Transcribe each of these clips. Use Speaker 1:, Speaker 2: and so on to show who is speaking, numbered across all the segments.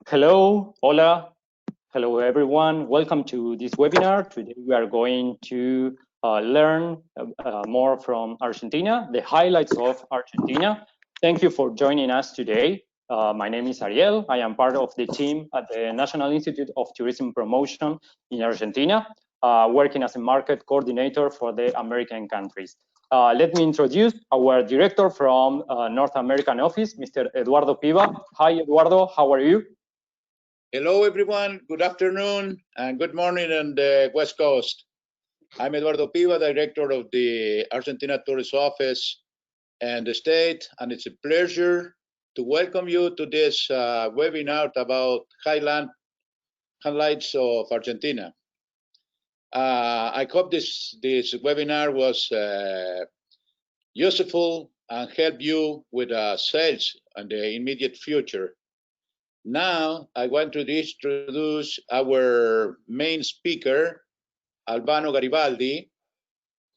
Speaker 1: Hello, hola, hello everyone. Welcome to this webinar. Today we are going to learn more from Argentina, the highlights of Argentina. Thank you for joining us today. My name is Ariel. I am part of the team at the National Institute of Tourism Promotion in Argentina, working as a market coordinator for the American countries. Let me introduce our director from North American office, Mr. Eduardo Piva. Hi, Eduardo, how are you?
Speaker 2: Hello, everyone. Good afternoon and good morning on the West Coast. I'm Eduardo Piva, Director of the Argentina Tourist Office and the state, and it's a pleasure to welcome you to this webinar about highlights of Argentina. I hope this webinar was useful and help you with sales in the immediate future. Now, I want to introduce our main speaker, Albano Garibaldi,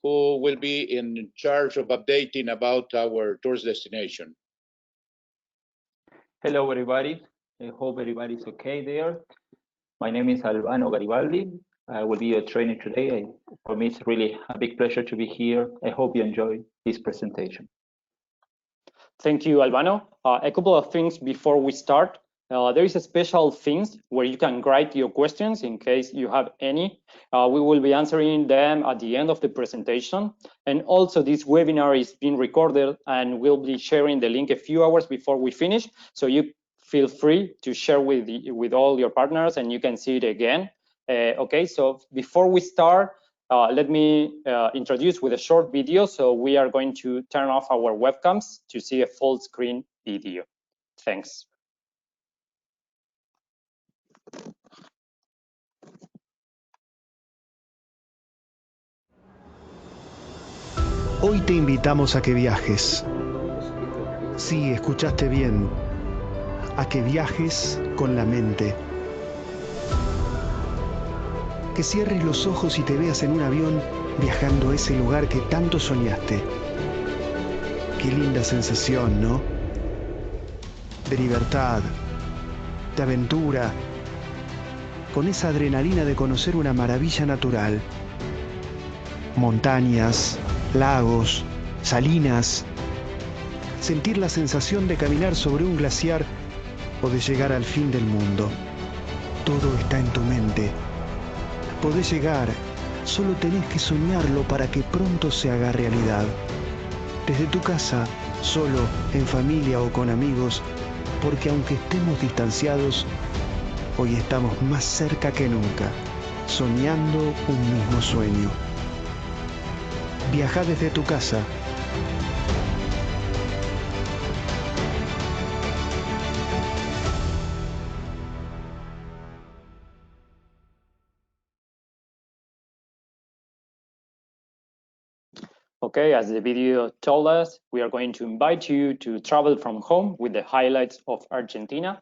Speaker 2: who will be in charge of updating about our tourist destination.
Speaker 3: Hello, everybody. I hope everybody's okay there. My name is Albano Garibaldi. I will be your trainer today. For me, it's really a big pleasure to be here. I hope you enjoy this presentation.
Speaker 1: Thank you, Albano. A couple of things before we start. There is a special things where you can write your questions in case you have any. We will be answering them at the end of the presentation. And also this webinar is being recorded and we'll be sharing the link a few hours before we finish. So you feel free to share with all your partners and you can see it again. Okay, so before we start, let me introduce with a short video. So we are going to turn off our webcams to see a full screen video. Thanks.
Speaker 4: Hoy te invitamos a que viajes. Sí, escuchaste bien. A que viajes con la mente. Que cierres los ojos y te veas en un avión viajando a ese lugar que tanto soñaste. Qué linda sensación, ¿no? De libertad, de aventura, con esa adrenalina de conocer una maravilla natural. Montañas, lagos, salinas. Sentir la sensación de caminar sobre un glaciar o de llegar al fin del mundo. Todo está en tu mente. Podés llegar, solo tenés que soñarlo para que pronto se haga realidad. Desde tu casa, solo, en familia o con amigos, porque aunque estemos distanciados, hoy estamos más cerca que nunca, soñando un mismo sueño. Viajá desde tu casa.
Speaker 1: Okay, as the video told us, we are going to invite you to travel from home with the highlights of Argentina.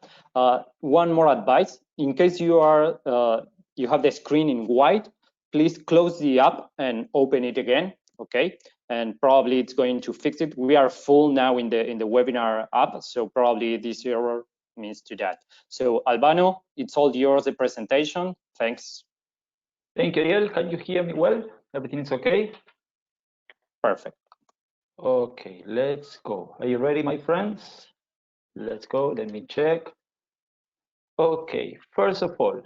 Speaker 1: One more advice, in case you have the screen in white, please close the app and open it again, okay? And probably it's going to fix it. We are full now in the webinar app, so probably this error means to that. So Albano, it's all yours, the presentation. Thanks.
Speaker 3: Thank you, Ariel. Can you hear me well? Everything is okay?
Speaker 1: Perfect.
Speaker 3: Okay, let's go. Are you ready, my friends? Let's go. Let me check. Okay, first of all,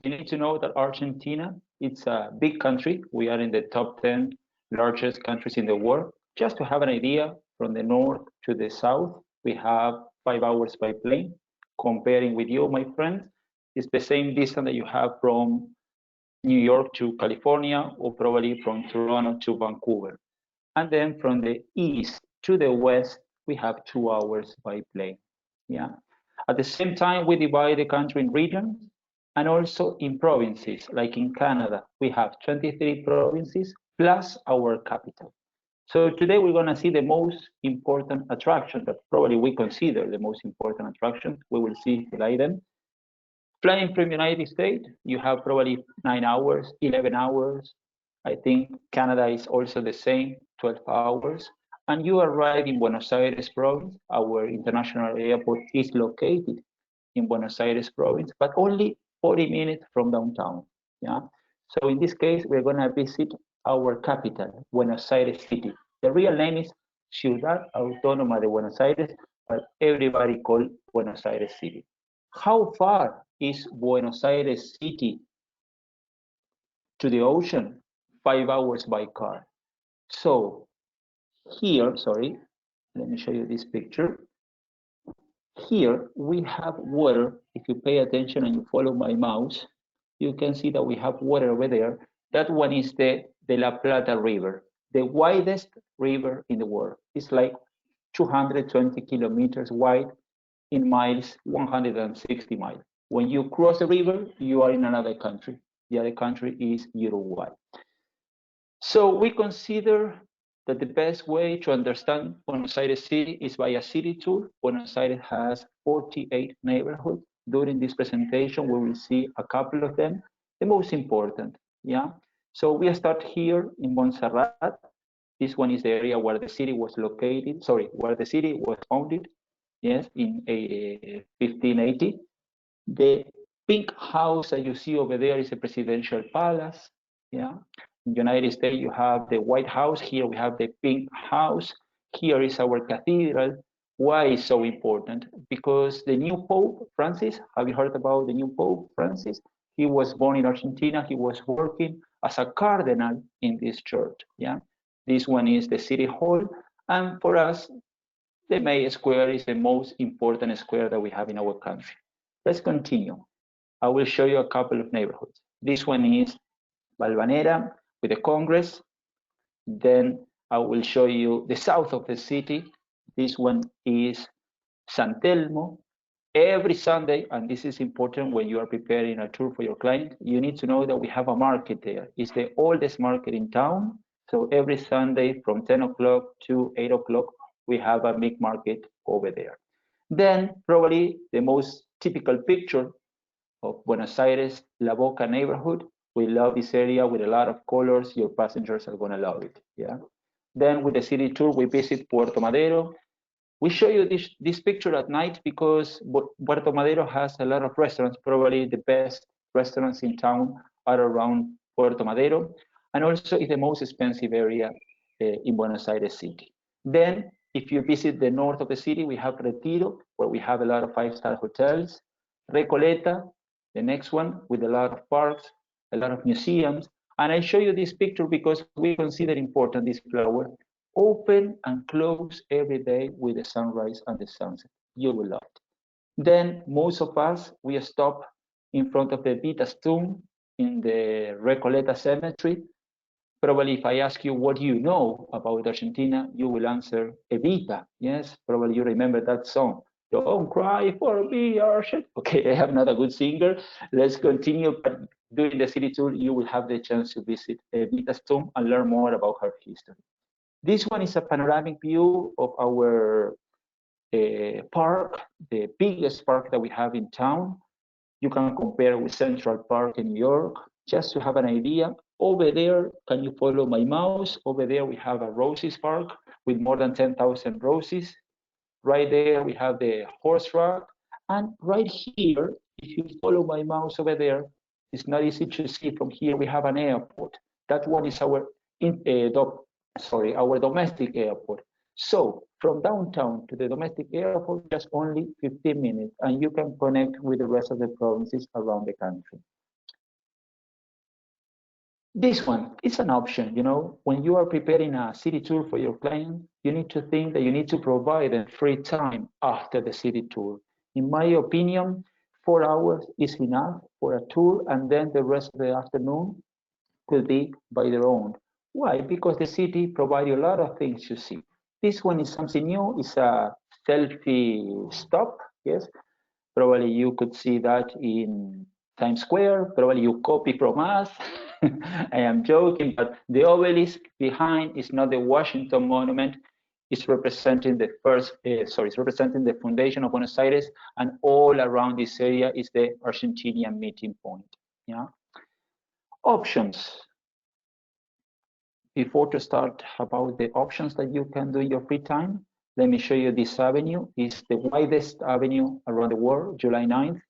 Speaker 3: you need to know that Argentina, it's a big country. We are in the top 10 largest countries in the world. Just to have an idea, from the north to the south, we have 5 hours by plane. Comparing with you, my friends, it's the same distance that you have from New York to California, or probably from Toronto to Vancouver. And then from the east to the west, we have 2 hours by plane. Yeah. At the same time, we divide the country in regions and also in provinces. Like in Canada, we have 23 provinces plus our capital. So today we're going to see the most important attraction that probably we consider the most important attraction. We will see the item. Flying from the United States, you have probably 9 hours, 11 hours. I think Canada is also the same, 12 hours. And you arrive in Buenos Aires province. Our international airport is located in Buenos Aires province, but only 40 minutes from downtown. Yeah. So in this case, we're going to visit our capital, Buenos Aires City. The real name is Ciudad Autónoma de Buenos Aires, but everybody call Buenos Aires City. How far is Buenos Aires City to the ocean? 5 hours by car. So here, sorry, let me show you this picture. Here we have water. If you pay attention and you follow my mouse, you can see that we have water over there. That one is the De La Plata River, the widest river in the world. It's like 220 kilometers wide, in miles, 160 miles. When you cross the river, you are in another country. The other country is Uruguay. So we consider that the best way to understand Buenos Aires City is by a city tour. Buenos Aires has 48 neighborhoods. During this presentation, we will see a couple of them, the most important, yeah? So we start here in Montserrat. This one is the area where the city was located, sorry, where the city was founded, yes, in 1580. The pink house that you see over there is a presidential palace, yeah? In the United States, you have the White House. Here we have the pink house. Here is our cathedral. Why is so important? Because the new Pope, Francis, have you heard about the new Pope, Francis? He was born in Argentina. He was working as a cardinal in this church, yeah? This one is the city hall. And for us, the May Square is the most important square that we have in our country. Let's continue. I will show you a couple of neighborhoods. This one is Balvanera with the Congress. Then I will show you the south of the city. This one is San Telmo. Every Sunday, and this is important when you are preparing a tour for your client, you need to know that we have a market there. It's the oldest market in town. So every Sunday from 10 o'clock to 8 o'clock, we have a big market over there. Then probably the most typical picture of Buenos Aires, La Boca neighborhood. We love this area with a lot of colors. Your passengers are gonna love it, yeah? Then with the city tour, we visit Puerto Madero. We show you this picture at night because Puerto Madero has a lot of restaurants. Probably the best restaurants in town are around Puerto Madero. And also it's the most expensive area in Buenos Aires City. Then if you visit the north of the city, we have Retiro, where we have a lot of five-star hotels. Recoleta, the next one, with a lot of parks, a lot of museums. And I show you this picture because we consider important this flower. Open and close every day with the sunrise and the sunset. You will love it. Then most of us, we stop in front of the Vita's tomb in the Recoleta cemetery. Probably if I ask you what you know about Argentina, you will answer Evita. Yes, probably you remember that song. Don't cry for me, Argentina. Okay, I'm not a good singer. Let's continue. But during the city tour, you will have the chance to visit Evita's tomb and learn more about her history. This one is a panoramic view of our park, the biggest park that we have in town. You can compare with Central Park in New York, just to have an idea. Over there, can you follow my mouse? Over there, we have a roses park with more than 10,000 roses. Right there, we have the horse track. And right here, if you follow my mouse over there, it's not easy to see from here, we have an airport. That one is our our domestic airport. So from downtown to the domestic airport, just only 15 minutes, and you can connect with the rest of the provinces around the country. This one is an option, you know, when you are preparing a city tour for your client, you need to think that you need to provide them free time after the city tour. In my opinion, 4 hours is enough for a tour, and then the rest of the afternoon could be by their own. Why? Because the city provides you a lot of things to see. This one is something new. It's a selfie stop. Yes, probably you could see that in Times Square. Probably you copy from us. I am joking, but the obelisk behind is not the Washington Monument. It's representing the it's representing the foundation of Buenos Aires, and all around this area is the Argentinian meeting point. Yeah. Options. Before to start about the options that you can do in your free time, Let me show you this avenue. It's the widest avenue around the world, July 9th,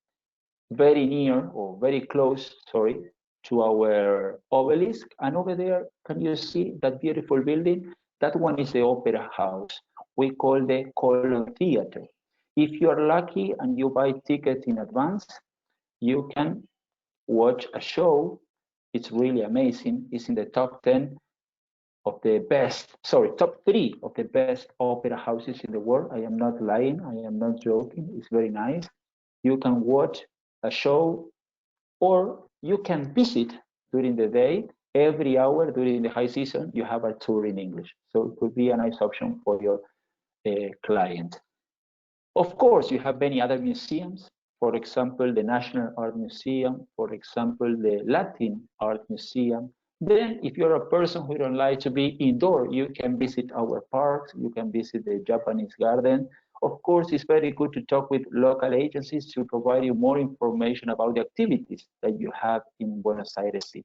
Speaker 3: very near or very close, sorry, to our obelisk. And over there, can you see that beautiful building? That one is the Opera House. We call the Color Theater. If you're lucky and you buy tickets in advance, you can watch a show. It's really amazing. It's in the top 10 of the best, sorry, top 3 of the best opera houses in the world. I am not lying, I am not joking. It's very nice. You can watch a show or you can visit during the day. Every hour during the high season, you have a tour in English. So it could be a nice option for your client. Of course, you have many other museums. For example, the National Art Museum, for example, the Latin Art Museum. Then, if you're a person who don't like to be indoor, you can visit our parks, you can visit the Japanese garden. Of course, it's very good to talk with local agencies to provide you more information about the activities that you have in Buenos Aires City.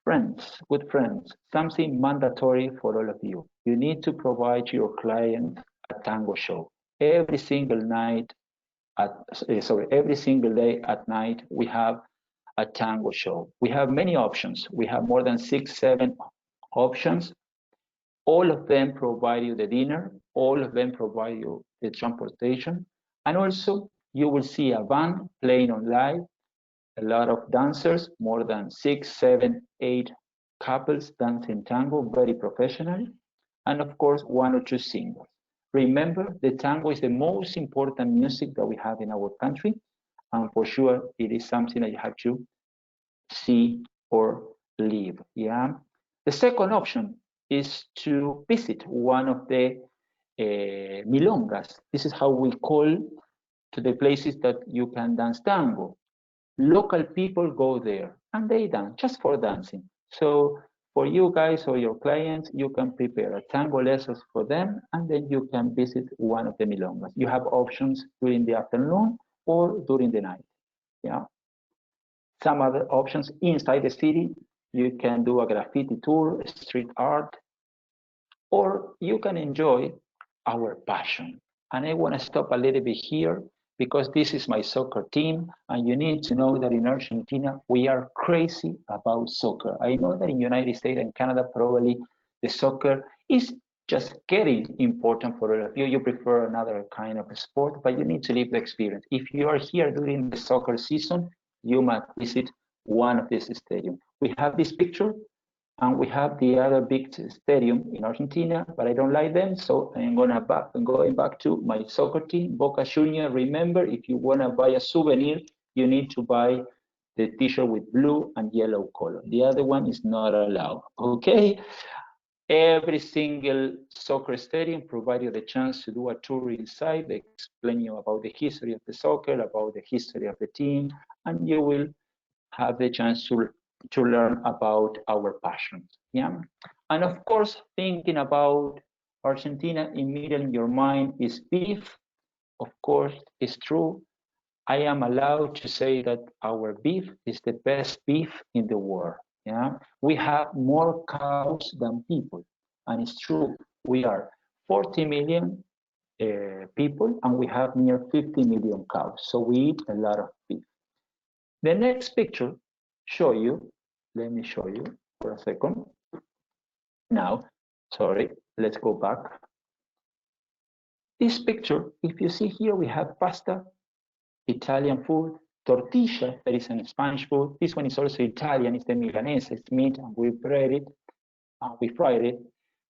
Speaker 3: Friends, good friends, something mandatory for all of you. You need to provide your client a tango show. Every single night, every single day at night, we have a tango show. We have many options. We have more than 6, 7 options. All of them provide you the dinner. All of them provide you the transportation. And also, you will see a band playing on live, a lot of dancers, more than 6, 7, 8 couples dancing tango, very professionally. And of course, 1 or 2 singers. Remember, the tango is the most important music that we have in our country. And for sure, it is something that you have to see or live. Yeah. The second option is to visit one of the milongas. This is how we call to the places that you can dance tango. Local people go there and they dance just for dancing. So for you guys or your clients, you can prepare a tango lessons for them, and then you can visit one of the milongas. You have options during the afternoon or during the night. Yeah. Some other options inside the city, you can do a graffiti tour, street art, or you can enjoy our passion. And I want to stop a little bit here because this is my soccer team, and you need to know that in Argentina, we are crazy about soccer. I know that in the United States and Canada, probably the soccer is just getting important for all of you. You prefer another kind of sport, but you need to live the experience. If you are here during the soccer season, you must visit one of these stadiums. We have this picture, and we have the other big stadium in Argentina, but I don't like them, so I'm going back to my soccer team, Boca Juniors. Remember, if you want to buy a souvenir, you need to buy the t-shirt with blue and yellow color. The other one is not allowed, okay? Every single soccer stadium provides you the chance to do a tour inside. They explain you about the history of the soccer, about the history of the team, and you will have the chance to learn about our passions. Yeah. And of course, thinking about Argentina, immediately in your mind is beef. Of course, it's true. I am allowed to say that our beef is the best beef in the world. Yeah. We have more cows than people. And it's true. We are 40 million people, and we have near 50 million cows. So we eat a lot of beef. The next picture show you, let me show you for a second. Now, sorry, let's go back. This picture, if you see here, we have pasta, Italian food, tortilla, that is an Spanish food. This one is also Italian, it's the milanese, it's meat, and we fried it.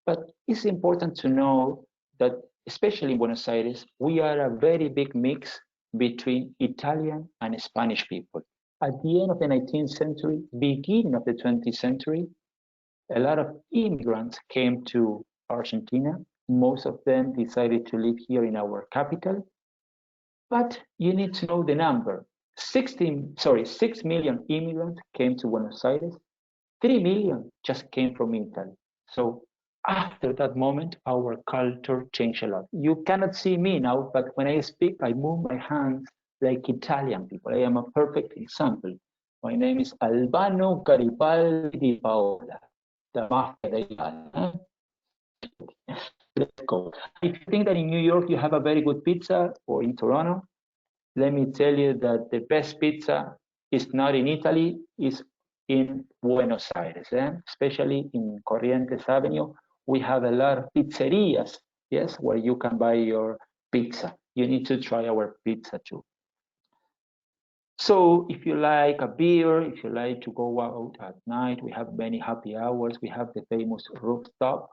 Speaker 3: But it's important to know that, especially in Buenos Aires, we are a very big mix between Italian and Spanish people. At the end of the 19th century, beginning of the 20th century, a lot of immigrants came to Argentina. Most of them decided to live here in our capital. But you need to know the number. 6 million immigrants came to Buenos Aires. 3 million just came from Italy. So after that moment, our culture changed a lot. You cannot see me now, but when I speak, I move my hands like Italian people. I am a perfect example. My name is Albano Garibaldi Paola, the mafia. let's go. If you think that in New York you have a very good pizza, or in Toronto, let me tell you that the best pizza is not in Italy, it's in Buenos Aires, especially in Corrientes Avenue. We have a lot of pizzerias, yes, where you can buy your pizza. You need to try our pizza too. So if you like a beer, if you like to go out at night, we have many happy hours. We have the famous rooftop,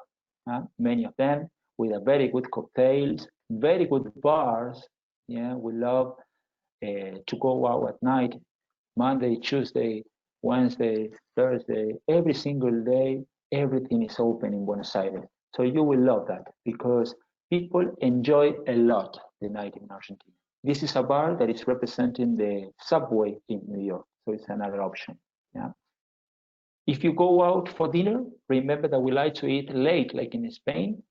Speaker 3: many of them, with a very good cocktails, very good bars. Yeah, we love to go out at night, Monday, Tuesday, Wednesday, Thursday, every single day, everything is open in Buenos Aires. So you will love that because people enjoy a lot the night in Argentina. This is a bar that is representing the subway in New York, so it's another option. Yeah. If you go out for dinner, remember that we like to eat late, like in Spain.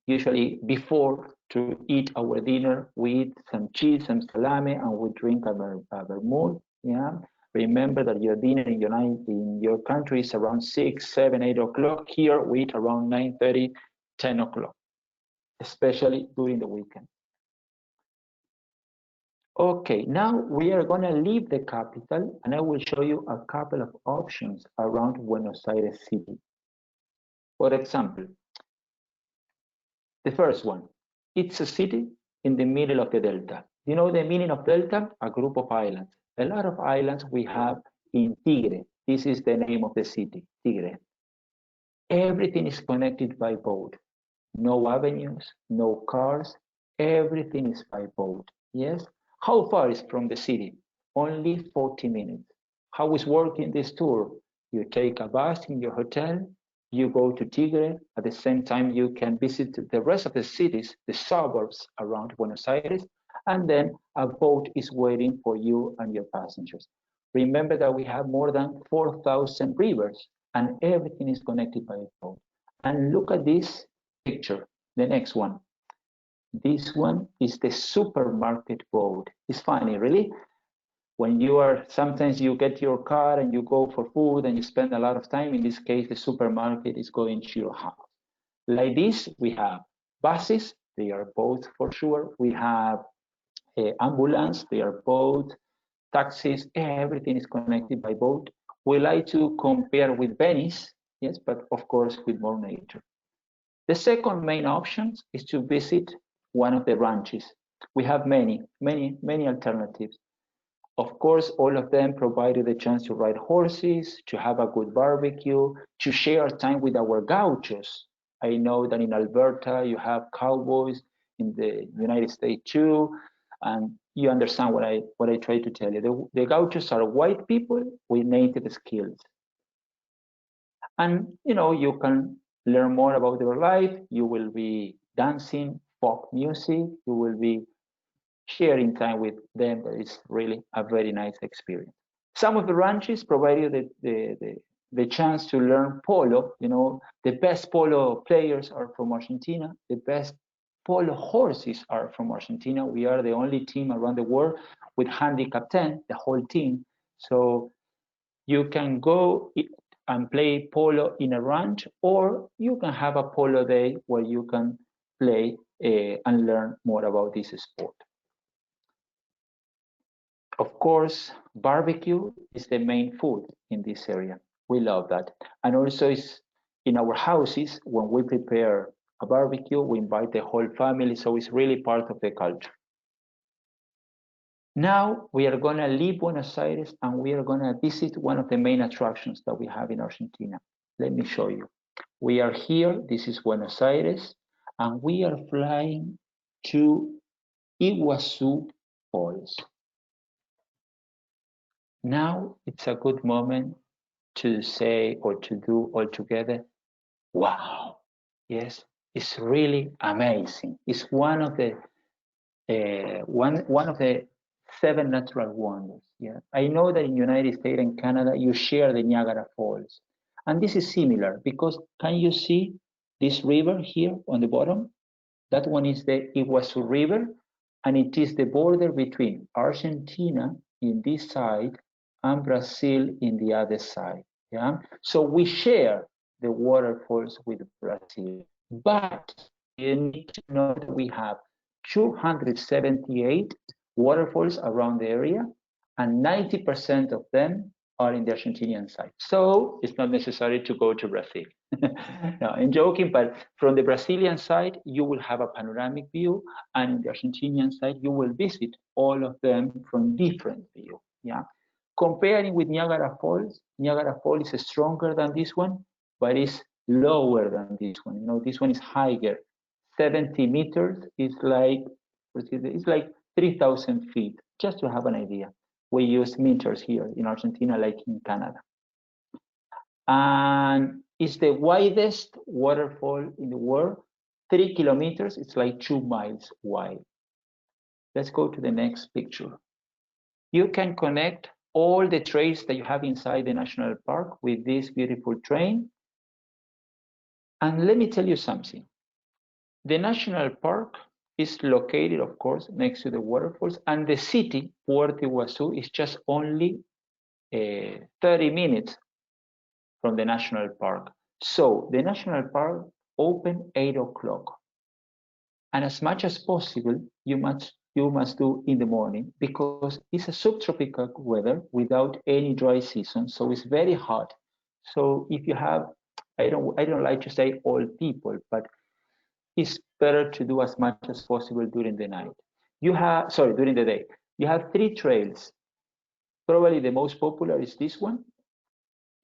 Speaker 3: Usually before to eat our dinner, we eat some cheese, some salami, and we drink a vermouth. Yeah. Remember that your dinner in your country is around 6, 7, 8 o'clock. Here we eat around 9:30, 10 o'clock, especially during the weekend. Okay, now we are going to leave the capital, and I will show you a couple of options around Buenos Aires city. For example, the first one, it's a city in the middle of the delta. You know the meaning of delta? A group of islands. A lot of islands we have in Tigre. This is the name of the city, Tigre. Everything is connected by boat. No avenues, no cars, everything is by boat. Yes? How far is from the city? Only 40 minutes. How is working this tour? You take a bus in your hotel, you go to Tigre. At the same time, you can visit the rest of the cities, the suburbs around Buenos Aires, and then a boat is waiting for you and your passengers. Remember that we have more than 4,000 rivers, and everything is connected by a boat. And look at this picture, the next one. This one is the supermarket boat. It's funny, really. When you are, sometimes you get your car and you go for food and you spend a lot of time. In this case, the supermarket is going to your house. Like this, we have buses, they are both for sure. We have ambulance, they are both, taxis, everything is connected by boat. We like to compare with Venice, yes, but of course with more nature. The second main option is to visit one of the ranches. We have many alternatives. Of course, all of them provide you the chance to ride horses, to have a good barbecue, to share time with our gauchos. I know that in Alberta, you have cowboys, in the United States too, and you understand what I try to tell you. The gauchos are white people with native skills. And, you know, you can learn more about their life. You will be dancing, folk music. You will be sharing time with them. That is really a very nice experience. Some of the ranches provide you the chance to learn polo. You know, the best polo players are from Argentina. The best polo horses are from Argentina. We are the only team around the world with handicap 10, the whole team. So you can go and play polo in a ranch, or you can have a polo day where you can play and learn more about this sport. Of course, barbecue is the main food in this area. We love that. And also it's in our houses, when we prepare a barbecue, we invite the whole family, so it's really part of the culture. Now we are going to leave Buenos Aires and we are going to visit one of the main attractions that we have in Argentina. Let me show you. We are here, this is Buenos Aires, and we are flying to Iguazu Falls. Now it's a good moment to say or to do all together, wow. Yes, it's really amazing. It's one of the one of the 7 natural wonders. Yeah, I know that in United States and Canada you share the Niagara Falls, and this is similar because can you see this river here on the bottom? That one is the Iguazu River, and it is the border between Argentina in this side and Brazil in the other side. Yeah, so we share the waterfalls with Brazil, but you need to know that we have 278 waterfalls around the area, and 90% of them are in the Argentinian side. So it's not necessary to go to Brazil. No, I'm joking, but from the Brazilian side, you will have a panoramic view, and the Argentinian side, you will visit all of them from different view. Yeah. Comparing with Niagara Falls is stronger than this one, but it's lower than this one. You know, this one is higher. 70 meters is like, it's like 3,000 feet, just to have an idea. We use meters here in Argentina, like in Canada. And it's the widest waterfall in the world. 3 kilometers, it's like 2 miles wide. Let's go to the next picture. You can connect all the trails that you have inside the national park with this beautiful train. And let me tell you something. The national park is located, of course, next to the waterfalls, and the city, Puerto Iguazu, is just only 30 minutes from the national park. So the national park open 8 o'clock. And as much as possible, you must do in the morning, because it's a subtropical weather without any dry season, so it's very hot. So if you have, I don't like to say all people, but it's better to do as much as possible during the night. During the day. You have 3 trails. Probably the most popular is this one.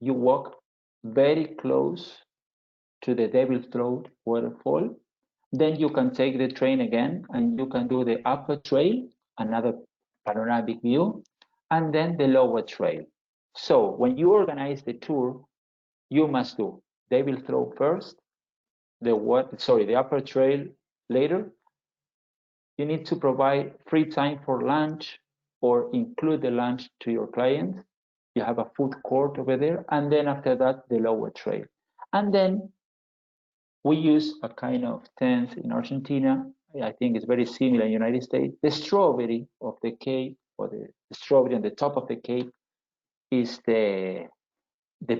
Speaker 3: You walk very close to the Devil's Throat waterfall. Then you can take the train again, and you can do the upper trail, another panoramic view, and then the lower trail. So when you organize the tour, you must do Devil's Throat first, the upper trail later. You need to provide free time for lunch or include the lunch to your clients. You have a food court over there, and then after that, the lower trail. And then we use a kind of tent in Argentina. I think it's very similar in the United States. The strawberry of the cape, or the strawberry on the top of the cape, is the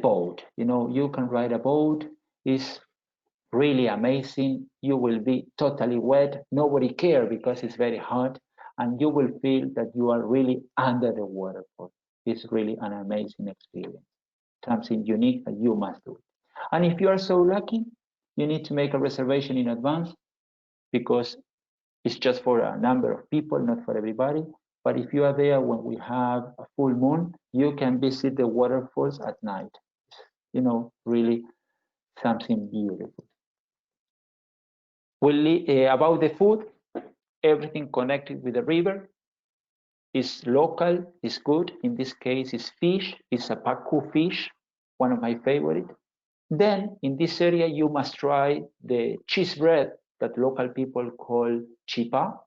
Speaker 3: boat. You know, you can ride a boat. It's really amazing. You will be totally wet. Nobody cares because it's very hot, and you will feel that you are really under the waterfall. It's really an amazing experience. Something unique that you must do. And if you are so lucky, you need to make a reservation in advance, because it's just for a number of people, not for everybody. But if you are there when we have a full moon, you can visit the waterfalls at night. You know, really something beautiful. About the food, everything connected with the river is local, is good. In this case, it's fish. It's a pacu fish, one of my favorite. Then in this area, you must try the cheese bread that local people call chipa.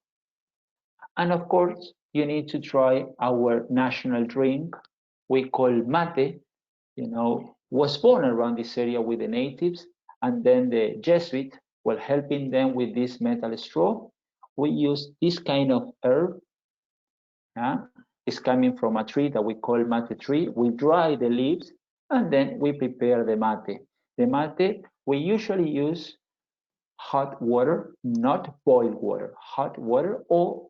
Speaker 3: And of course, you need to try our national drink we call mate. You know, was born around this area with the natives, and then the Jesuit, while helping them with this metal straw, we use this kind of herb. It's coming from a tree that we call mate tree. We dry the leaves, and then we prepare the mate. The mate, we usually use hot water, not boiled water, hot water, or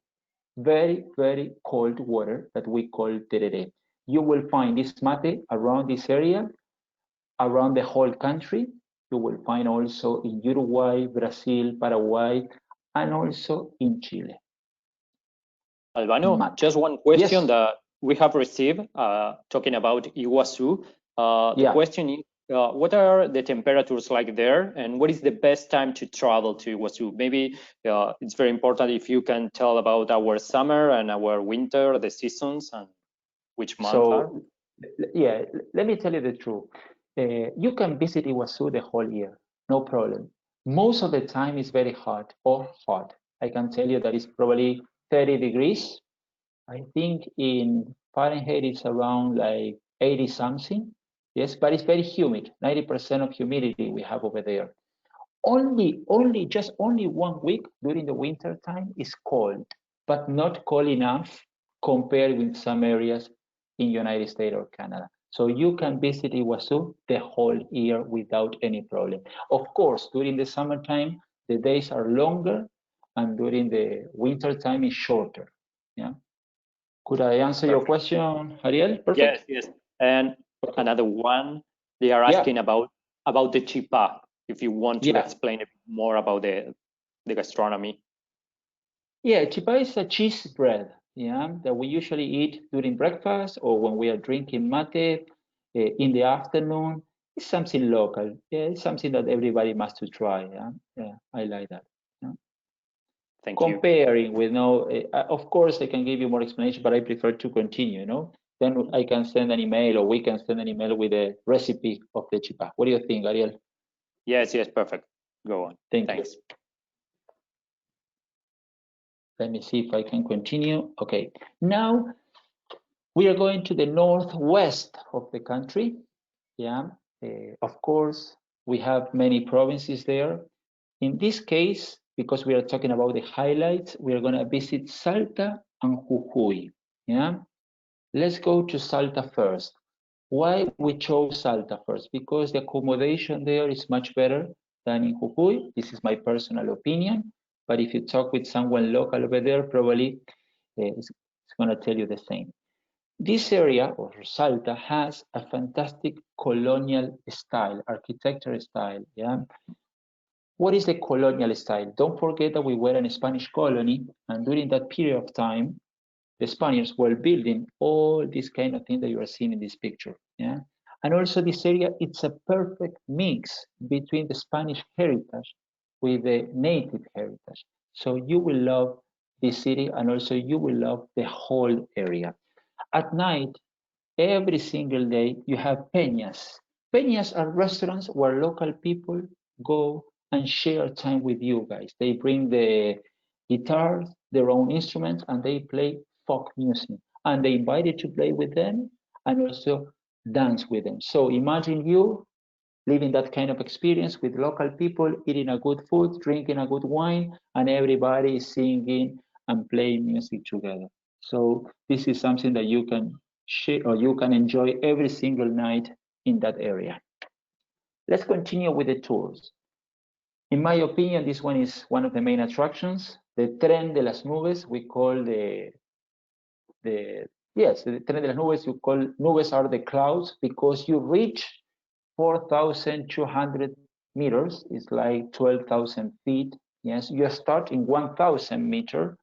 Speaker 3: very, very cold water that we call tereré. You will find this mate around this area, around the whole country. You will find also in Uruguay, Brazil, Paraguay, and also in Chile.
Speaker 1: Albano, just one question that we have received talking about Iguazu. The question is, what are the temperatures like there, and what is the best time to travel to Iguazu? Maybe it's very important if you can tell about our summer and our winter, the seasons, and which month are.
Speaker 3: Yeah, let me tell you the truth. You can visit Iguazu the whole year, no problem. Most of the time it's very hot or hot. I can tell you that it's probably 30 degrees. I think in Fahrenheit it's around like 80 something. Yes, but it's very humid. 90% of humidity we have over there. Only 1 week during the winter time is cold, but not cold enough compared with some areas in United States or Canada. So you can visit Iguazu the whole year without any problem. Of course, during the summertime, the days are longer, and during the winter time is shorter. Yeah. Could I answer your question, Ariel? Perfect.
Speaker 1: Yes. And
Speaker 3: okay.
Speaker 1: Another one, they are asking about the chipa. If you want to explain a bit more about the gastronomy.
Speaker 3: Yeah, chipa is a cheese bread, that we usually eat during breakfast or when we are drinking mate in the afternoon. It's something local. Yeah, it's something that everybody must to try. Yeah, I like that. Yeah.
Speaker 1: Thank you.
Speaker 3: Comparing with of course I can give you more explanation, but I prefer to continue. Then I can send an email, or we can send an email with a recipe of the chipa. What do you think, Ariel?
Speaker 1: Yes, perfect. Go on. Thanks.
Speaker 3: Let me see if I can continue. Okay, now we are going to the northwest of the country. Yeah, of course, we have many provinces there. In this case, because we are talking about the highlights, we are going to visit Salta and Jujuy. Yeah, let's go to Salta first. Why we chose Salta first? Because the accommodation there is much better than in Jujuy. This is my personal opinion. But if you talk with someone local over there, probably it's going to tell you the same. This area, or Salta, has a fantastic colonial style, architecture style. Yeah. What is the colonial style? Don't forget that we were in a Spanish colony, and during that period of time, the Spaniards were building all these kind of things that you are seeing in this picture. Yeah. And also this area, it's a perfect mix between the Spanish heritage with the native heritage. So you will love this city, and also you will love the whole area. At night, every single day, you have peñas. Peñas are restaurants where local people go and share time with you guys. They bring the guitars, their own instruments, and they play folk music. And they invite you to play with them and also dance with them. So imagine you living that kind of experience with local people, eating a good food, drinking a good wine, and everybody is singing and playing music together. So this is something that you can share, or you can enjoy every single night in that area. Let's continue with the tours. In my opinion, this one is one of the main attractions. The Tren de las Nubes, we call the Tren de las Nubes, you call nubes are the clouds, because you reach 4,200 meters, is like 12,000 feet. Yes, you start in 1,000 meter,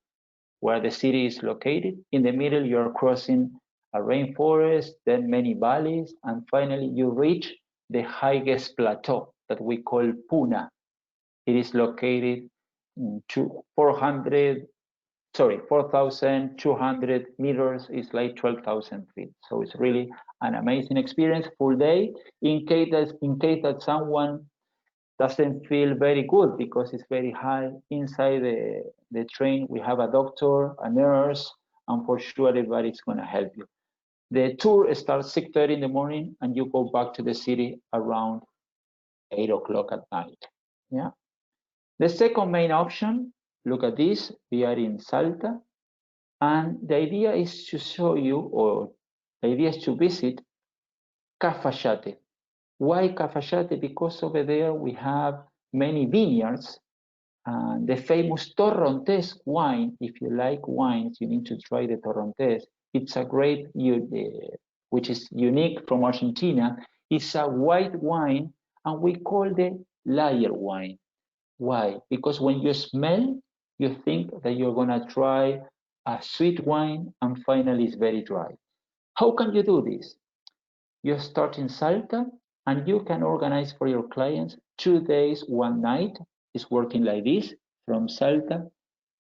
Speaker 3: where the city is located. In the middle, you're crossing a rainforest, then many valleys, and finally you reach the highest plateau that we call Puna. It is located to 4,200 meters, is like 12,000 feet. So it's really an amazing experience, full day. In case that someone doesn't feel very good because it's very high, inside the train, we have a doctor, a nurse, and for sure everybody's going to help you. The tour starts 6:30 in the morning, and you go back to the city around 8 o'clock at night. Yeah. The second main option, look at this, we are in Salta, and the idea is to show you, or the idea is to visit Cafayate. Why Cafayate? Because over there we have many vineyards. The famous Torrontés wine, if you like wines, you need to try the Torrontés. It's a grape which is unique from Argentina. It's a white wine, and we call it liar wine. Why? Because when you smell, you think that you're going to try a sweet wine, and finally it's very dry. How can you do this? You start in Salta, and you can organize for your clients 2 days, 1 night. It's working like this. From Salta,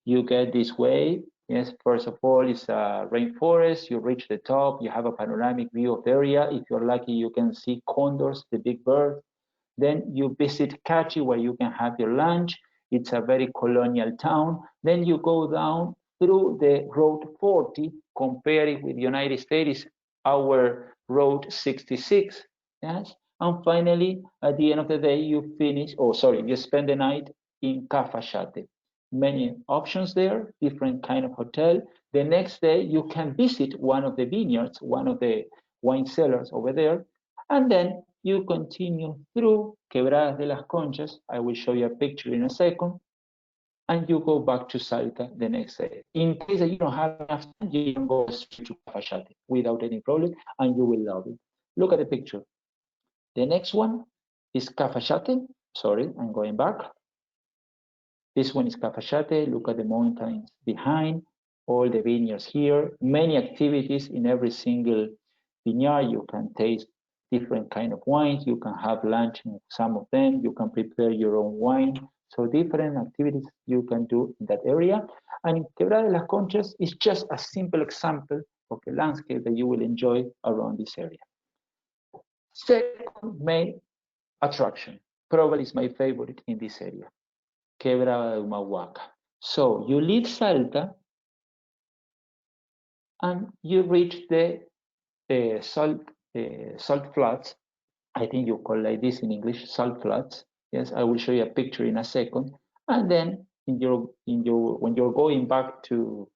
Speaker 3: you get this way. Yes, first of all, it's a rainforest. You reach the top. You have a panoramic view of the area. If you're lucky, you can see condors, the big bird. Then you visit Cachi, where you can have your lunch. It's a very colonial town. Then you go down through the Road 40, compare it with the United States, our Road 66. Yes. And finally, at the end of the day, you spend the night in Cafayate. Many options there, different kind of hotel. The next day, you can visit one of the vineyards, one of the wine cellars over there, and then you continue through Quebradas de las Conchas. I will show you a picture in a second. And you go back to Salta the next day. In case that you don't have enough time, you can go straight to Cafayate without any problem, and you will love it. Look at the picture. The next one is Cafayate. Sorry, I'm going back. This one is Cafayate. Look at the mountains behind, all the vineyards here, many activities in every single vineyard. You can taste different kind of wines. You can have lunch in some of them. You can prepare your own wine. So different activities you can do in that area. And Quebrada de las Conchas is just a simple example of the landscape that you will enjoy around this area. Second main attraction, probably is my favorite in this area, Quebrada de Humahuaca. So you leave Salta and you reach the salt flats. I think you call like this in English, salt flats. Yes, I will show you a picture in a second. And then when you're going back to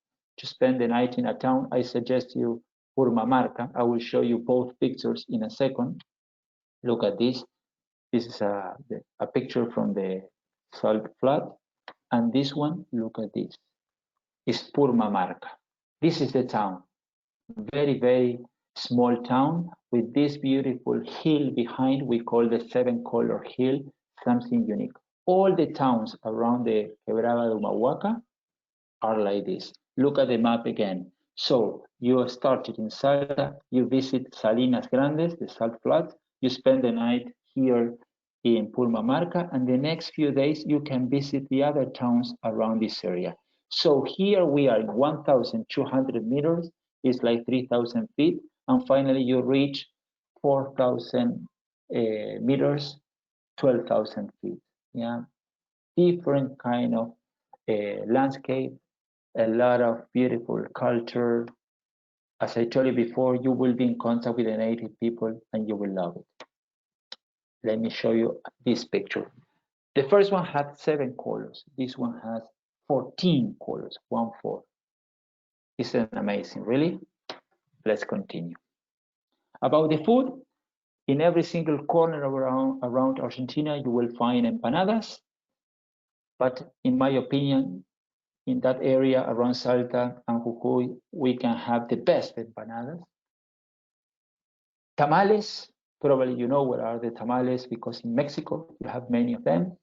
Speaker 3: spend the night in a town, I suggest you Purmamarca. I will show you both pictures in a second. Look at this. This is a picture from the salt flat. And this one, look at this. It's Purmamarca. This is the town. Very, very small town with this beautiful hill behind. We call the Seven Color Hill, something unique. All the towns around the Quebrada de Humahuaca are like this. Look at the map again. So you started in Salta, you visit Salinas Grandes, the salt flats, you spend the night here in Purmamarca, and the next few days you can visit the other towns around this area. So here we are in 1,200 meters, it's like 3,000 feet, and finally you reach 4,000 meters, 12,000 feet. Yeah, different kind of landscape, a lot of beautiful culture. As I told you before, you will be in contact with the native people and you will love it. Let me show you this picture. The first one had 7 colors. This one has 14 colors, 1-4. Isn't amazing, really? Let's continue. About the food, in every single corner around Argentina, you will find empanadas. But in my opinion, in that area around Salta and Jujuy, we can have the best empanadas. Tamales, probably you know what are the tamales because in Mexico you have many of them.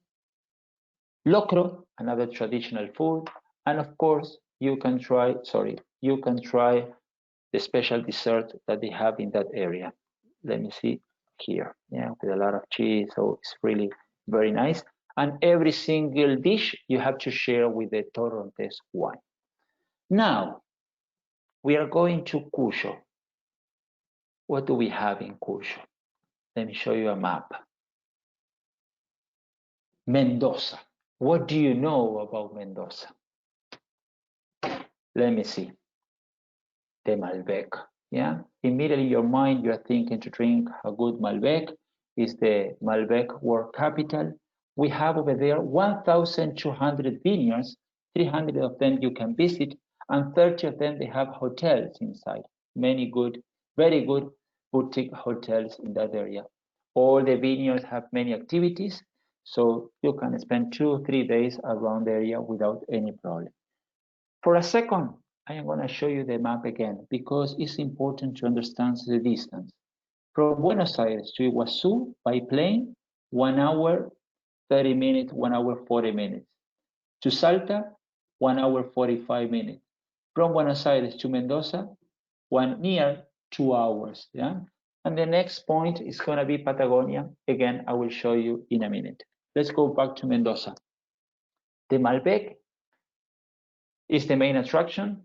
Speaker 3: Locro, another traditional food. And of course, you can try the special dessert that they have in that area. Let me see here, yeah, with a lot of cheese, so it's really very nice. And every single dish you have to share with the Torrontés wine. Now, we are going to Cuyo. What do we have in Cuyo? Let me show you a map. Mendoza. What do you know about Mendoza? Let me see. The Malbec. Yeah, immediately your mind, you're thinking to drink a good Malbec. Is the Malbec world capital. We have over there 1,200 vineyards, 300 of them you can visit, and 30 of them they have hotels inside. Many good, very good boutique hotels in that area. All the vineyards have many activities, so you can spend 2-3 days around the area without any problem. For a second, I am going to show you the map again because it's important to understand the distance. From Buenos Aires to Iguazu by plane, 1 hour 30 minutes, 1 hour 40 minutes. To Salta, 1 hour 45 minutes. From Buenos Aires to Mendoza, near 2 hours. Yeah. And the next point is going to be Patagonia. Again, I will show you in a minute. Let's go back to Mendoza. The Malbec is the main attraction.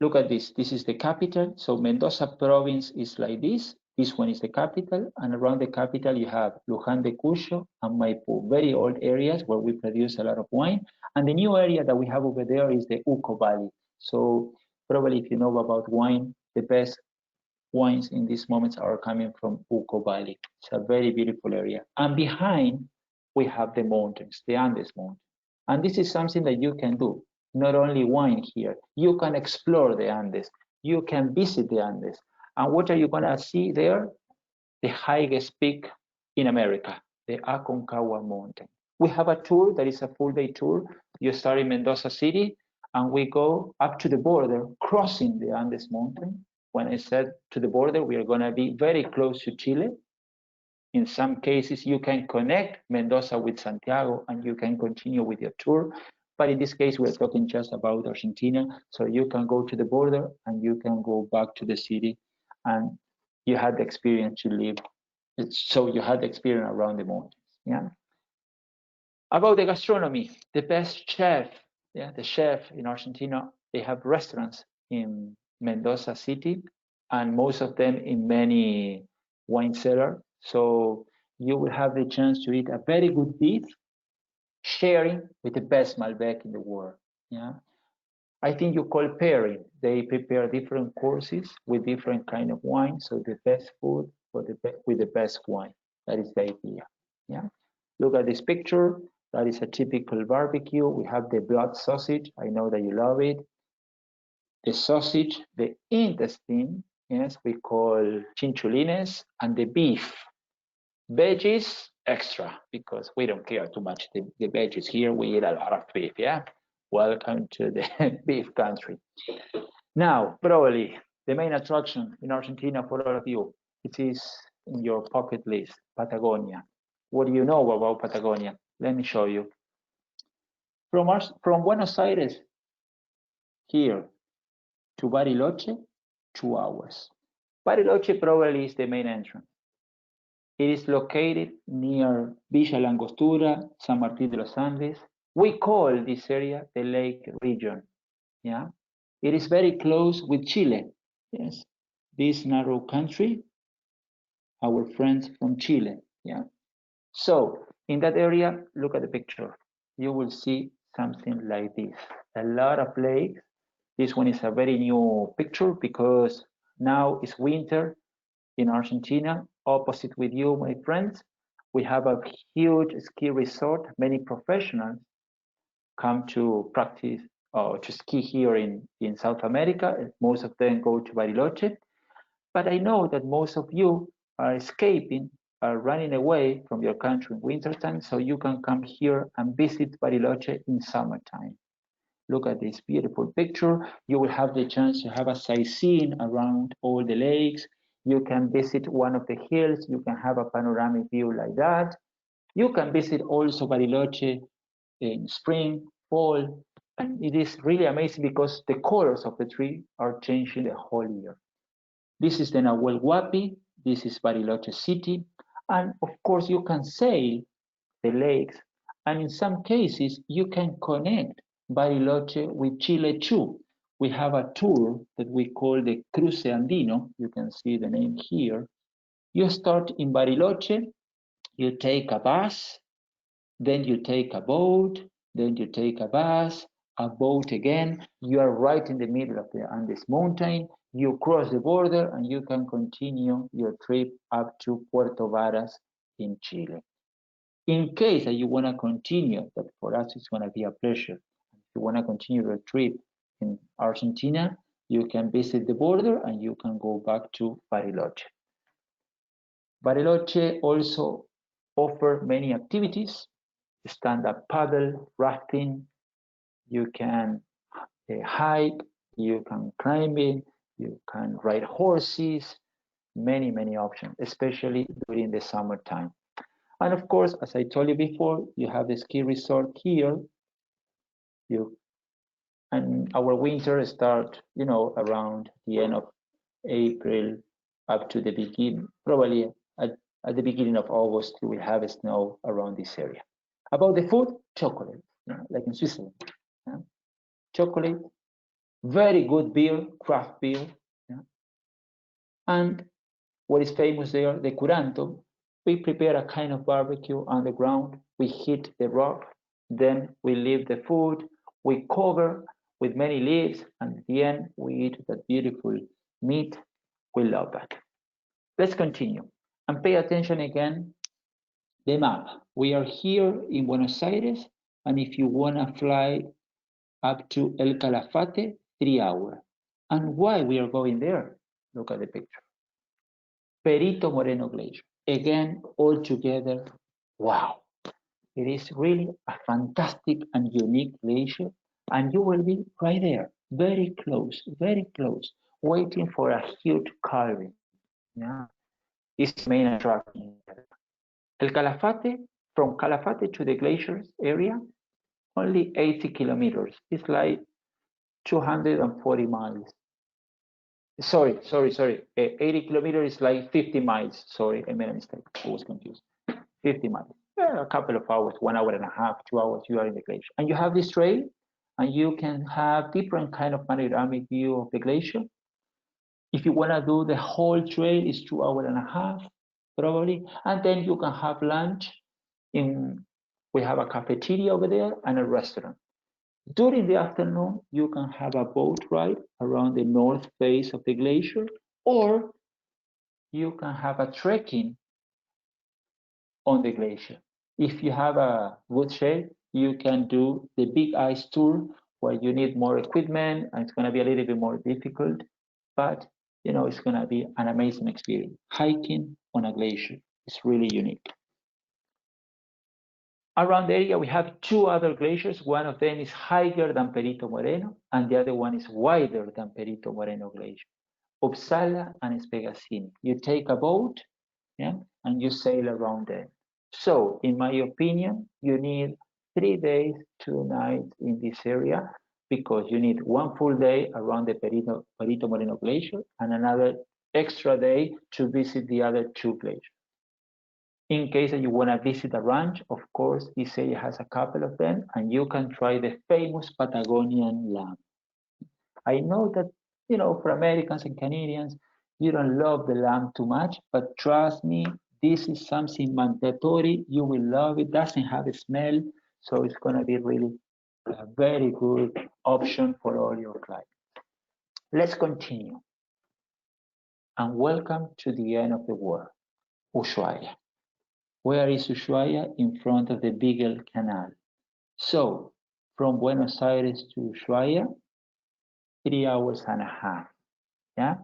Speaker 3: Look at this. This is the capital. So Mendoza province is like this. This one is the capital. And around the capital, you have Luján de Cuyo and Maipú, very old areas where we produce a lot of wine. And the new area that we have over there is the Uco Valley. So probably if you know about wine, the best wines in these moments are coming from Uco Valley. It's a very beautiful area. And behind, we have the mountains, the Andes Mountains. And this is something that you can do. Not only wine here, you can explore the Andes, you can visit the Andes. And what are you gonna see there? The highest peak in America, the Aconcagua Mountain. We have a tour that is a full-day tour. You start in Mendoza City, and we go up to the border, crossing the Andes Mountain. When I said to the border, we are going to be very close to Chile. In some cases, you can connect Mendoza with Santiago, and you can continue with your tour. But in this case, we're talking just about Argentina. So you can go to the border, and you can go back to the city, and you had the experience to live. So you had the experience around the mountains. Yeah. About the gastronomy, the best chef, the chef in Argentina, they have restaurants in Mendoza City, and most of them in many wine cellars. So you will have the chance to eat a very good beef, sharing with the best Malbec in the world. Yeah, I think you call pairing. They prepare different courses with different kind of wine. So the best food with the best wine. That is the idea. Yeah. Look at this picture. That is a typical barbecue. We have the blood sausage. I know that you love it. The sausage, the intestine, yes, we call chinchulines, and the beef. Veggies, extra, because we don't care too much the veggies here. We eat a lot of beef, yeah? Welcome to the beef country. Now, probably the main attraction in Argentina for all of you, it is in your pocket list, Patagonia. What do you know about Patagonia? Let me show you. From Buenos Aires here to Bariloche, 2 hours. Bariloche probably is the main entrance. It is located near Villa Langostura, San Martín de los Andes. We call this area the Lake Region. Yeah, it is very close with Chile. Yes, this narrow country, our friends from Chile. Yeah. So in that area, look at the picture. You will see something like this. A lot of lakes. This one is a very new picture because now it's winter in Argentina. Opposite with you, my friends, we have a huge ski resort. Many professionals come to practice or to ski here in South America. Most of them go to Bariloche. But I know that most of you are escaping, are running away from your country in wintertime, so you can come here and visit Bariloche in summertime. Look at this beautiful picture. You will have the chance to have a sightseeing around all the lakes. You can visit one of the hills. You can have a panoramic view like that. You can visit also Bariloche in spring, fall, and it is really amazing because the colors of the tree are changing the whole year. This is the Nahuel Huapi. This is Bariloche City. And of course, you can sail the lakes. And in some cases, you can connect Bariloche with Chile too. We have a tour that we call the Cruce Andino. You can see the name here. You start in Bariloche, you take a bus, then you take a boat, then you take a bus, a boat again. You are right in the middle of the Andes Mountain. You cross the border and you can continue your trip up to Puerto Varas in Chile. In case that you want to continue, but for us it's going to be a pleasure. If you want to continue your trip in Argentina, you can visit the border and you can go back to Bariloche. Bariloche also offers many activities: stand-up paddle, rafting. You can hike, you can climb it, you can ride horses. Many options, especially during the summertime. And of course, as I told you before, you have the ski resort here. And our winter start, around the end of April up to the beginning, probably at the beginning of August, you will have snow around this area. About the food, chocolate, like in Switzerland. Chocolate, very good beer, craft beer. And what is famous there, the curanto. We prepare a kind of barbecue on the ground. We heat the rock, then we leave the food. We cover with many leaves, and at the end, we eat that beautiful meat. We love that. Let's continue and pay attention again. The map. We are here in Buenos Aires, and if you want to fly up to El Calafate, 3 hours. And why we are going there? Look at the picture. Perito Moreno Glacier. again, all together, wow. It is really a fantastic and unique glacier, and you will be right there, very close, waiting for a huge calving. Yeah, it's the main attraction. El Calafate, from Calafate to the glaciers area, only 80 kilometers. It's like 240 miles. Sorry. 80 kilometers is like 50 miles. Sorry, I made a mistake. I was confused. 50 miles. A couple of hours, 1 hour and a half, 2 hours, you are in the glacier. And you have this trail, and you can have different kind of panoramic view of the glacier. If you want to do the whole trail, it's 2 hours and a half, probably. And then you can have lunch we have a cafeteria over there and a restaurant. During the afternoon, you can have a boat ride around the north face of the glacier, or you can have a trekking on the glacier. If you have a good shape, you can do the big ice tour where you need more equipment and it's going to be a little bit more difficult, but it's going to be an amazing experience. Hiking on a glacier is really unique. Around the area, we have two other glaciers. One of them is higher than Perito Moreno, and the other one is wider than Perito Moreno Glacier. Uppsala and Spegazzini. You take a boat, and you sail around them. So, in my opinion, you need 3 days, 2 nights in this area, because you need 1 full day around the Perito Moreno Glacier and another extra day to visit the other 2 glaciers. In case that you want to visit a ranch, of course, this area has a couple of them, and you can try the famous Patagonian lamb. I know that, for Americans and Canadians, you don't love the lamb too much, but trust me, this is something mandatory. You will love it. Doesn't have a smell, so it's going to be really a very good option for all your clients. Let's continue. And welcome to the end of the world, Ushuaia. Where is Ushuaia? In front of the Beagle Canal. So, from Buenos Aires to Ushuaia, 3 hours and a half. Yeah,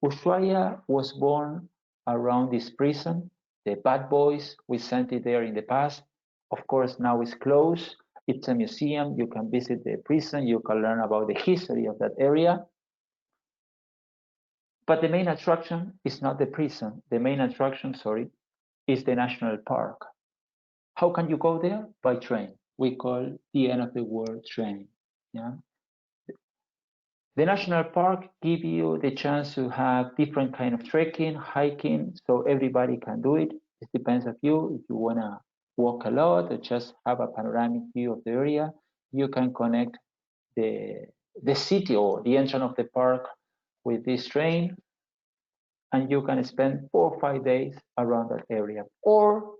Speaker 3: Ushuaia was born around this prison. The bad boys, we sent it there in the past. Of course, now it's closed. It's a museum. You can visit the prison. You can learn about the history of that area. But the main attraction is not the prison. The main attraction, is the national park. How can you go there? By train. We call the end of the world train. Yeah. The national park give you the chance to have different kind of trekking, hiking, so everybody can do it. It depends on you. If you want to walk a lot or just have a panoramic view of the area, you can connect the city or the entrance of the park with this train, and you can spend 4 or 5 days around that area. Or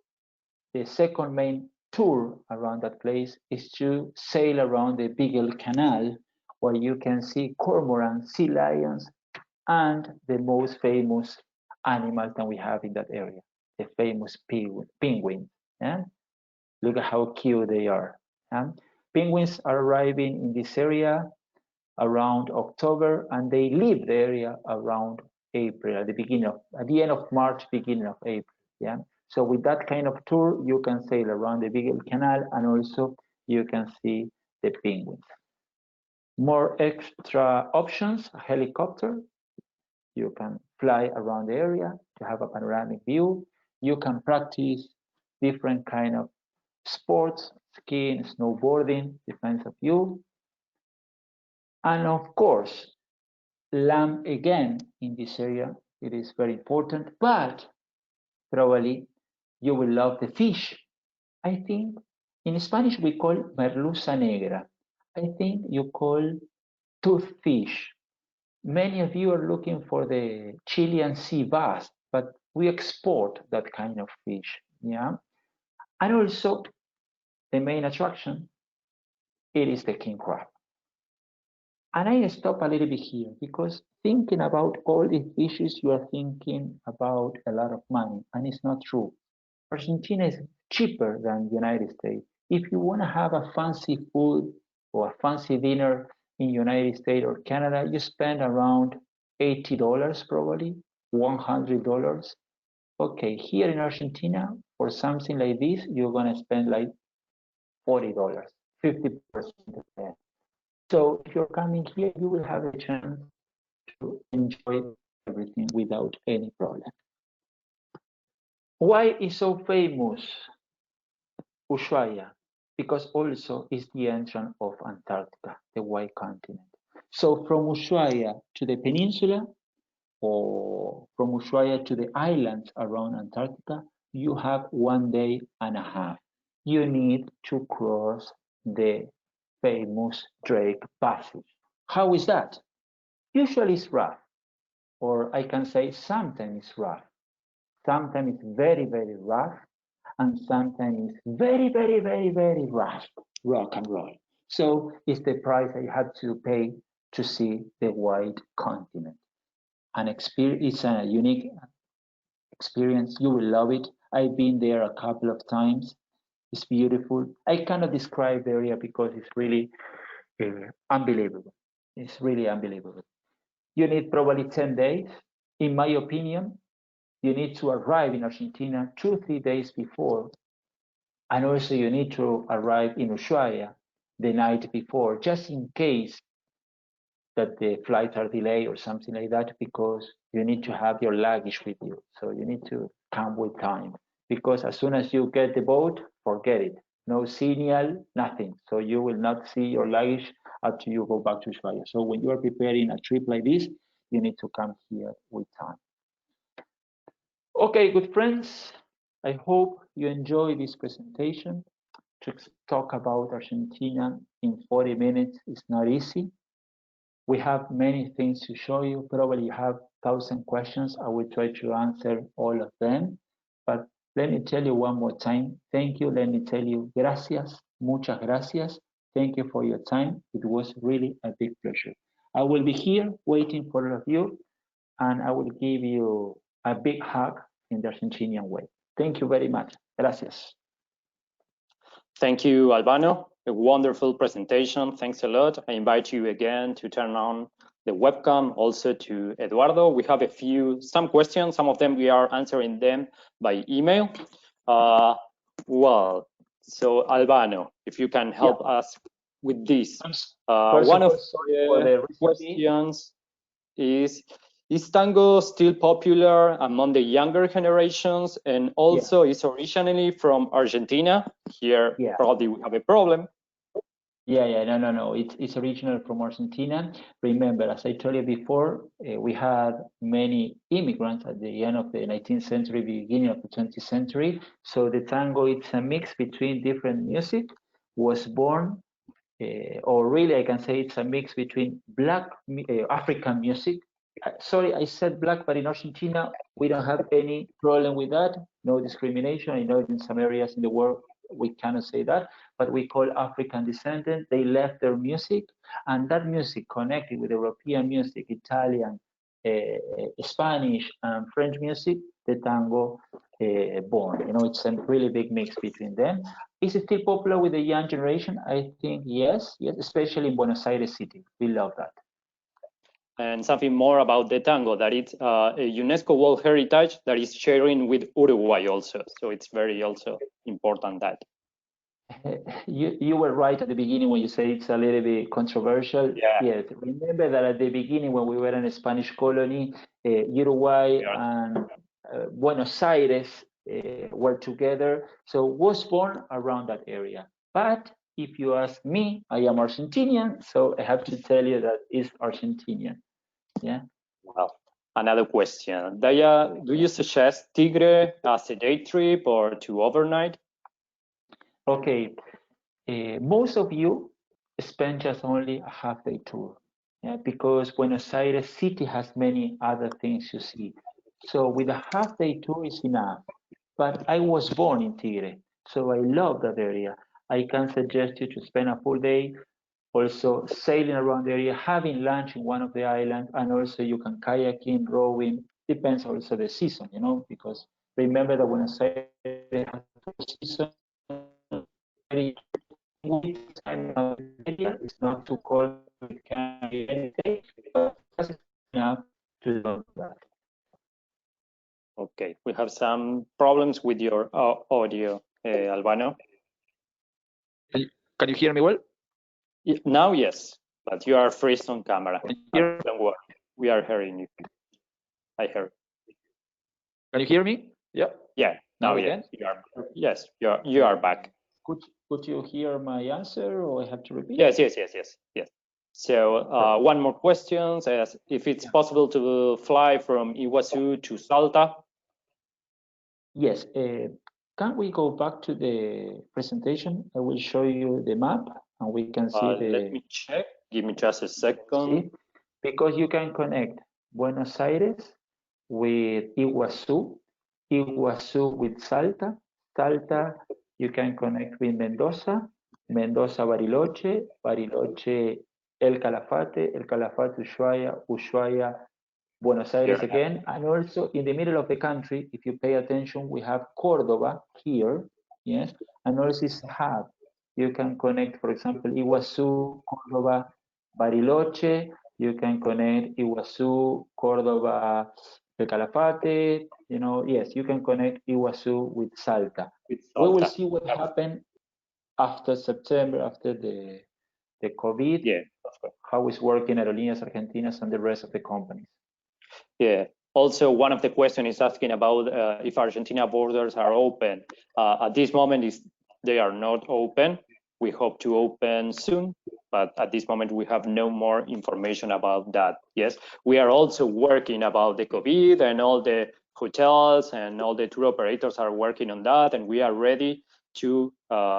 Speaker 3: the second main tour around that place is to sail around the Beagle Canal, where you can see cormorants, sea lions, and the most famous animals that we have in that area, the famous penguins. Yeah? Look at how cute they are. Yeah? Penguins are arriving in this area around October, and they leave the area around April, at the end of March, beginning of April. Yeah. So with that kind of tour, you can sail around the Beagle Canal, and also you can see the penguins. More extra options: a helicopter. You can fly around the area to have a panoramic view. You can practice different kind of sports, skiing, snowboarding, depends on you. And of course, lamb again in this area, it is very important, but probably you will love the fish. I think in Spanish we call merluza negra. I think you call toothfish. Many of you are looking for the Chilean sea bass, but we export that kind of fish. Yeah. And also the main attraction, it is the king crab. And I stop a little bit here because thinking about all the fishes, you are thinking about a lot of money, and it's not true. Argentina is cheaper than the United States. If you want to have a fancy food or a fancy dinner in United States or Canada, you spend around $80 probably, $100. Okay, here in Argentina, for something like this, you're gonna spend like $40, 50%. So if you're coming here, you will have a chance to enjoy everything without any problem. Why is so famous Ushuaia? Because also it's the entrance of Antarctica, the white continent. So from Ushuaia to the peninsula, or from Ushuaia to the islands around Antarctica, you have 1 day and a half. You need to cross the famous Drake Passage. How is that? Usually it's rough, or I can say sometimes it's rough. Sometimes it's very, very rough, and sometimes it's very, very, very, very rough, rock and roll. So it's the price I had to pay to see the white continent. It's a unique experience. You will love it. I've been there a couple of times. It's beautiful. I cannot describe the area because it's really unbelievable. It's really unbelievable. You need probably 10 days. In my opinion, you need to arrive in Argentina 2-3 days before. And also you need to arrive in Ushuaia the night before, just in case that the flights are delayed or something like that, because you need to have your luggage with you. So you need to come with time, because as soon as you get the boat, forget it. No signal, nothing. So you will not see your luggage until you go back to Ushuaia. So when you are preparing a trip like this, you need to come here with time. Okay, good friends. I hope you enjoy this presentation. To talk about Argentina in 40 minutes is not easy. We have many things to show you. Probably you have 1,000 questions. I will try to answer all of them. But let me tell you one more time. Thank you. Let me tell you, gracias. Muchas gracias. Thank you for your time. It was really a big pleasure. I will be here waiting for all of you, and I will give you a big hug in the Argentinian way. Thank you very much. Gracias.
Speaker 1: Thank you, Albano. A wonderful presentation. Thanks a lot. I invite you again to turn on the webcam. Also to Eduardo. We have some questions. Some of them we are answering them by email. Well, so Albano, if you can help us with this. One of the questions is tango still popular among the younger generations? And also, is originally from Argentina? Here, probably we have a problem.
Speaker 3: No. It's original from Argentina. Remember, as I told you before, we had many immigrants at the end of the 19th century, beginning of the 20th century. So the tango, it's a mix between different music, was born, or really I can say it's a mix between Black African music. Sorry, I said black, but in Argentina, we don't have any problem with that. No discrimination. I know in some areas in the world, we cannot say that, but we call African descendant. They left their music, and that music connected with European music, Italian, Spanish, and French music, the tango born. It's a really big mix between them. Is it still popular with the young generation? I think yes, especially in Buenos Aires city. We love that.
Speaker 1: And something more about the tango, that it's a UNESCO World Heritage that is sharing with Uruguay also. So it's very also important that.
Speaker 3: You were right at the beginning when you say it's a little bit controversial. Yes, remember that at the beginning when we were in a Spanish colony, Uruguay and Buenos Aires were together. So was born around that area. But if you ask me, I am Argentinian, so I have to tell you that it's Argentinian. Yeah.
Speaker 1: Well, another question. Daya, do you suggest Tigre as a day trip or to overnight?
Speaker 3: Okay. Most of you spend just only a half-day tour, because Buenos Aires city has many other things to see. So with a half-day tour is enough. But I was born in Tigre, so I love that area. I can suggest you to spend a full day also sailing around the area, having lunch in one of the islands, and also you can kayaking, rowing. Depends also the season, because remember that Buenos Aires has a season. It's not too cold. It can be any day, but it's enough to do that.
Speaker 1: Okay, we have some problems with your audio, Albano.
Speaker 3: Can you hear me well?
Speaker 1: Now, yes, but you are freezed on camera.
Speaker 3: Hear?
Speaker 1: Don't worry, we are hearing you. I heard.
Speaker 3: Can you hear me? Yeah.
Speaker 1: Yeah.
Speaker 3: Now
Speaker 1: yes,
Speaker 3: again?
Speaker 1: yes, you are back.
Speaker 3: Could you hear my answer, or I have to repeat?
Speaker 1: Yes. So one more question: as if it's possible to fly from Iguazu to Salta.
Speaker 3: Yes. Can we go back to the presentation? I will show you the map, and we can see
Speaker 1: Let me check. Give me just a second.
Speaker 3: See? Because you can connect Buenos Aires with Iguazu, Iguazu with Salta, Salta you can connect with Mendoza, Mendoza Bariloche, Bariloche El Calafate, El Calafate Ushuaia, Ushuaia Buenos Aires again, and also in the middle of the country, if you pay attention, we have Cordoba here, yes, and also it's a hub. You can connect, for example, Iguazu, Cordoba, Bariloche. You can connect Iguazu, Cordoba, El Calafate. You know, yes, you can connect Iguazu with Salta. We will see what happened after September, after the COVID.
Speaker 1: Yeah,
Speaker 3: how it's working Aerolíneas Argentinas and the rest of the companies.
Speaker 1: Yeah. Also, one of the questions is asking about if Argentina borders are open. At this moment, they are not open. We hope to open soon, but at this moment, we have no more information about that. Yes, we are also working about the COVID, and all the hotels and all the tour operators are working on that, and we are ready to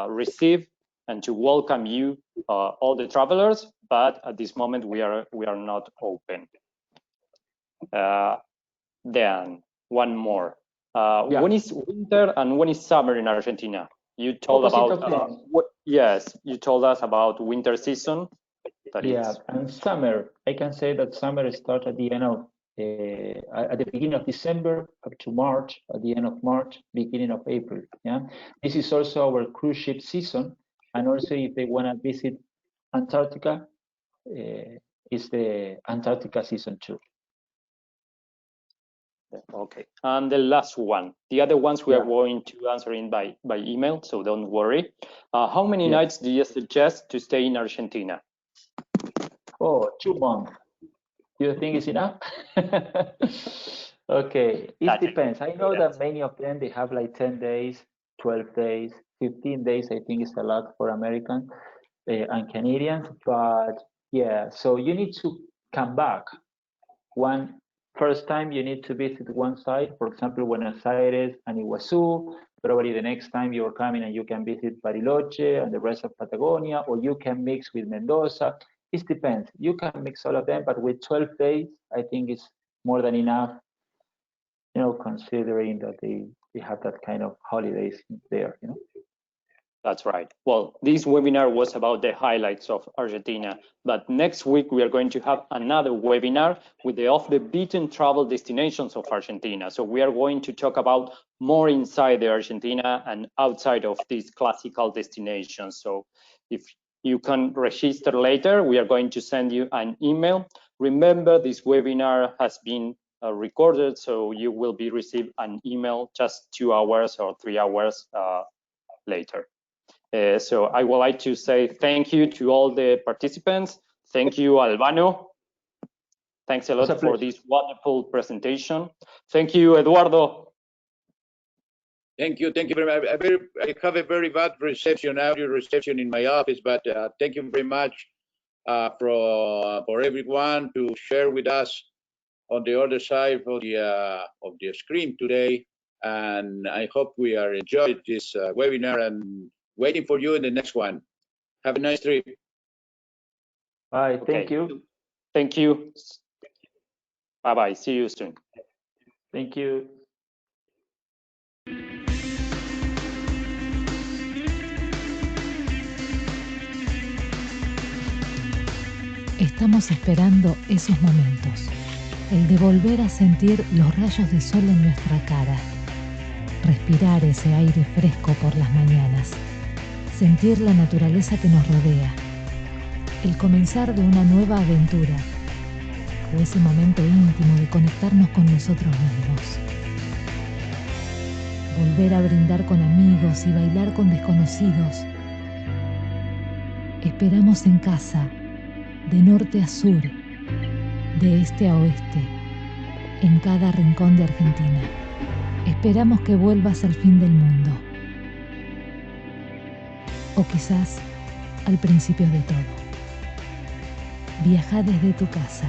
Speaker 1: receive and to welcome you, all the travelers. But at this moment, we are not open. Then one more. When is winter and when is summer in Argentina? You told about yes, you told us about winter season.
Speaker 3: And summer. I can say that summer starts at the end of at the beginning of December up to March, at the end of March, beginning of April. Yeah, this is also our cruise ship season, and also if they want to visit Antarctica, it's the Antarctica season too.
Speaker 1: Okay, and the last one. The other ones we are going to answer in by email, so don't worry. How many nights do you suggest to stay in Argentina?
Speaker 3: Oh, 2 months. Do you think it's enough? Okay, it depends. I know that many of them, they have like 10 days, 12 days, 15 days. I think it's a lot for Americans and Canadians, but yeah, so you need to come back. First time you need to visit one site, for example, Buenos Aires and Iguazu. Probably the next time you're coming and you can visit Bariloche and the rest of Patagonia, or you can mix with Mendoza. It depends. You can mix all of them, but with 12 days, I think it's more than enough, you know, considering that they have that kind of holidays there, you know.
Speaker 1: That's right. Well, this webinar was about the highlights of Argentina, but next week we are going to have another webinar with the off-the-beaten travel destinations of Argentina. So we are going to talk about more inside the Argentina and outside of these classical destinations. So if you can register later, we are going to send you an email. Remember, this webinar has been recorded, so you will be received an email just 2 hours or 3 hours later. So I would like to say thank you to all the participants. Thank you, Albano. Thanks a lot for this wonderful presentation. Thank you, Eduardo.
Speaker 2: Thank you very much. I have a very bad reception, audio reception in my office, but thank you very much for everyone to share with us on the other side of the screen today. And I hope we are enjoying this webinar and waiting for you in the next one. Have a nice trip.
Speaker 3: Bye. Thank you.
Speaker 1: Thank you. Bye-bye. See you soon.
Speaker 3: Thank you.
Speaker 5: Estamos esperando esos momentos, el de volver a sentir los rayos de sol en nuestra cara, respirar ese aire fresco por las mañanas, sentir la naturaleza que nos rodea, el comenzar de una nueva aventura o ese momento íntimo de conectarnos con nosotros mismos. volver a brindar con amigos y bailar con desconocidos. Esperamos en casa, de norte a sur, de este a oeste, en cada rincón de Argentina. Esperamos que vuelvas al fin del mundo. O quizás al principio de todo. Viajá desde tu casa.